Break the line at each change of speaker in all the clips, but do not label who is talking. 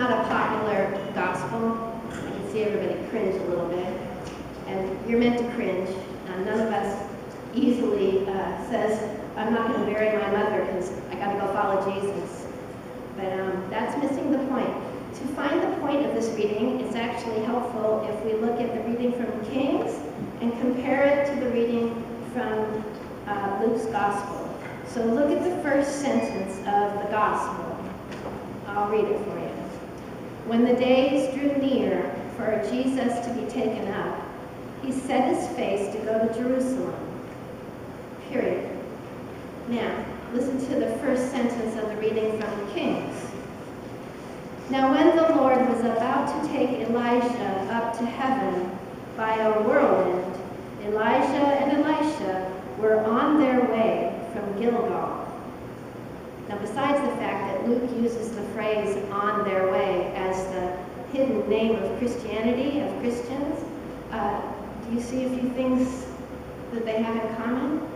not a popular gospel. I can see everybody cringe a little bit. And you're meant to cringe. None of us easily says, I'm not going to bury my mother because I got to go follow Jesus. But that's missing the point. To find the point of this reading, it's actually helpful if we look at the reading from Kings and compare it to the reading from Luke's Gospel. So look at the first sentence of the Gospel. I'll read it for you. When the days drew near for Jesus to be taken up, he set his face to go to Jerusalem. Period. Now, listen to the first sentence of the reading from Kings. Now when the Lord was about to take Elisha up to heaven by a whirlwind, Elijah and Elisha were on their way from Gilgal. Now besides the fact that Luke uses the phrase on their way as the hidden name of Christianity, of Christians, do you see a few things that they have in common?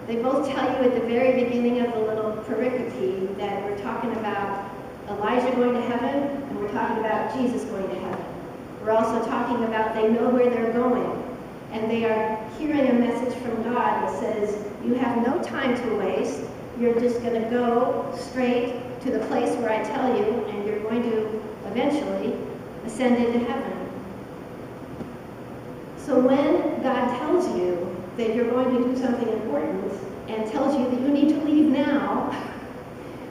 They both tell you at the very beginning of the little pericope that we're talking about Elijah going to heaven, and we're talking about Jesus going to heaven. We're also talking about they know where they're going, and they are hearing a message from God that says, you have no time to waste. You're just going to go straight to the place where I tell you, and you're going to eventually ascend into heaven. So when God tells you that you're going to do something important and tells you that you need to leave now,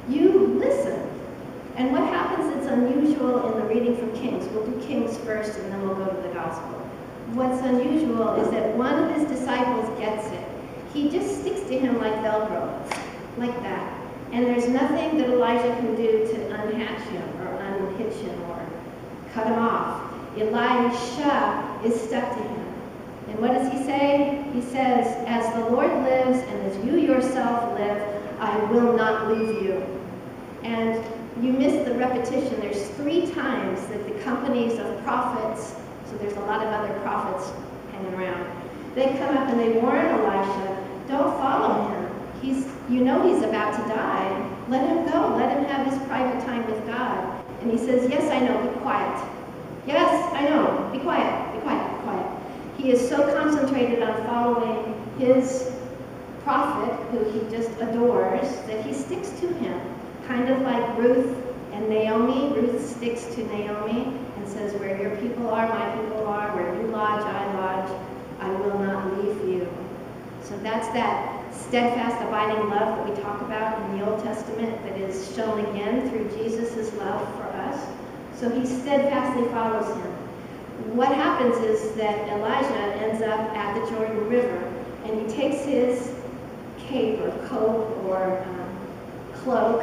you listen. And what happens that's unusual in the reading from Kings, we'll do Kings first and then we'll go to the Gospel. What's unusual is that one of his disciples gets it. He just sticks to him like Velcro, like that. And there's nothing that Elijah can do to unhatch him or unhitch him or cut him off. Elisha is stuck to him. And what does he say? He says, as the Lord lives and as you yourself live, I will not leave you. And you miss the repetition. There's 3 times that the companies of prophets, so there's a lot of other prophets hanging around, they come up and they warn Elisha, don't follow him. You know he's about to die. Let him go. Let him have his private time with God. And he says, yes, I know, be quiet. Yes, I know, be quiet, be quiet, be quiet. He is so concentrated on following his prophet, who he just adores, that he sticks to him. Kind of like Ruth and Naomi. Ruth sticks to Naomi and says, where your people are, my people are. Where you lodge, I lodge. I will not leave you. So that's that steadfast, abiding love that we talk about in the Old Testament that is shown again through Jesus' love for us. So he steadfastly follows him. What happens is that Elijah ends up at the Jordan River, and he takes his cape or coat or cloak,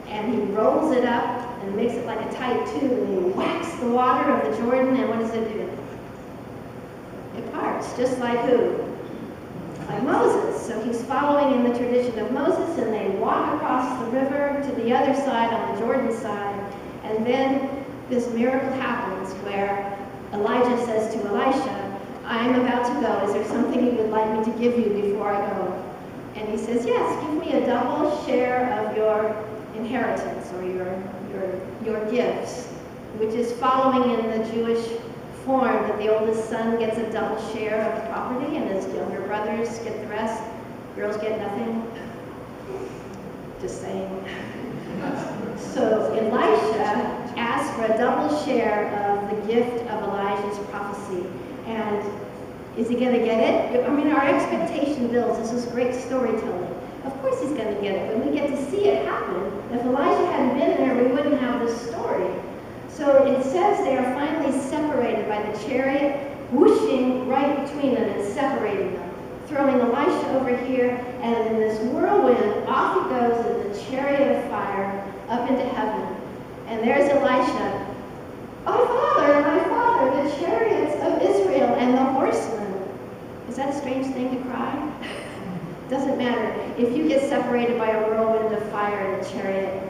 and he rolls it up and makes it like a tight tube, and he whacks the water of the Jordan, and what does it do? It parts, just like who? Like Moses. So he's following in the tradition of Moses, and they walk across the river to the other side, on the Jordan side, and then this miracle happens where Elijah says to Elisha, I'm about to go. Is there something you would like me to give you before I go? And he says, yes, give me a double share of your inheritance or your gifts, which is following in the Jewish form that the oldest son gets a double share of the property and his younger brothers get the rest. Girls get nothing. Just saying. So Elisha asks for a double share of the gift of Elijah's prophecy. And is he going to get it? I mean, our expectation builds. This is great storytelling. Of course he's going to get it. When we get to see it happen, if Elijah hadn't been there, we wouldn't have this story. So it says they are finally separated by the chariot, whooshing right between them and separating them, throwing Elisha over here, and in this whirlwind, off he goes in the chariot of fire up into heaven. And there's Elisha. My father, the chariots of Israel and the horsemen. Is that a strange thing to cry? Doesn't matter. If you get separated by a whirlwind of fire in a chariot,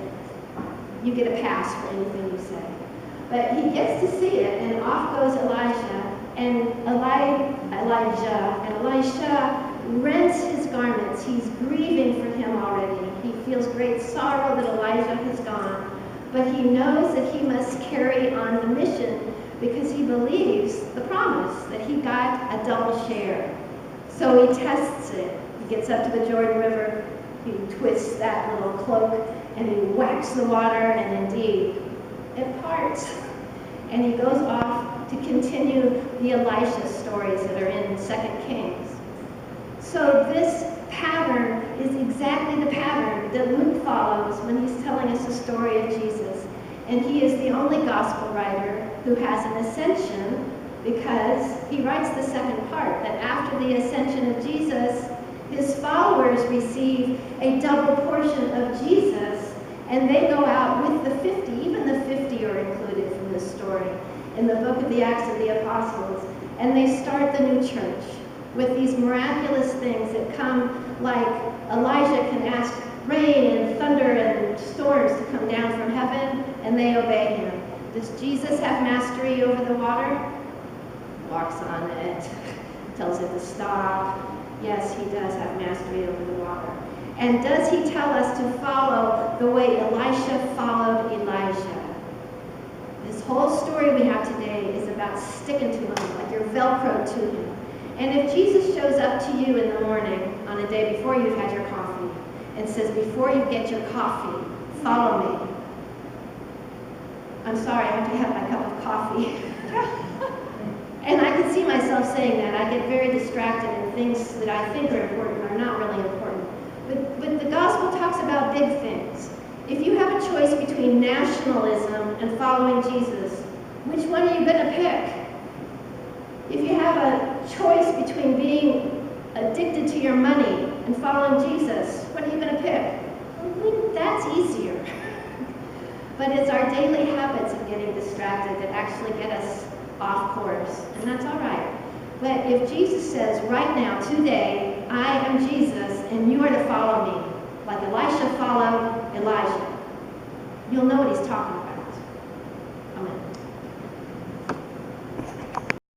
you get a pass for anything you say. But he gets to see it, and off goes Elijah, and Elisha rents his garments. He's grieving for him already. He feels great sorrow that Elijah has gone. but he knows that he must carry on the mission because he believes the promise that he got a double share. So he tests it. He gets up to the Jordan River, he twists that little cloak, and he whacks the water, and indeed, it parts. And he goes off to continue the Elisha stories that are in 2 Kings. So this pattern is exactly the pattern that Luke follows when he's telling us the story of Jesus. And he is the only gospel writer who has an ascension, because he writes the second part, that after the ascension of Jesus, his followers receive a double portion of Jesus, and they go out with the 50. Even the 50 are included from this story in the book of the Acts of the Apostles. And they start the new church with these miraculous things that come, like Elijah can ask rain and thunder and storms to come down from heaven, and they obey him. Does Jesus have mastery over the water? Walks on it, tells it to stop. Yes, he does have mastery over the water. And does he tell us to follow the way Elisha followed Elijah? This whole story we have today is about sticking to him, like you're Velcro to him. And if Jesus shows up to you in the morning on a day before you've had your coffee and says, before you get your coffee, follow me. I'm sorry, I have to have my cup of coffee. And I can see myself saying that. I get very distracted, and things that I think are important are not really important. But the gospel talks about big things. If you have a choice between nationalism and following Jesus, which one are you going to pick? If you have a choice between being addicted to your money and following Jesus, what are you going to pick? Well, that's easier. But it's our daily habits of getting distracted that actually get us off course, and that's all right. But if Jesus says, right now, today, I am Jesus, and you are to follow me, like Elisha followed Elijah, you'll know what he's talking about.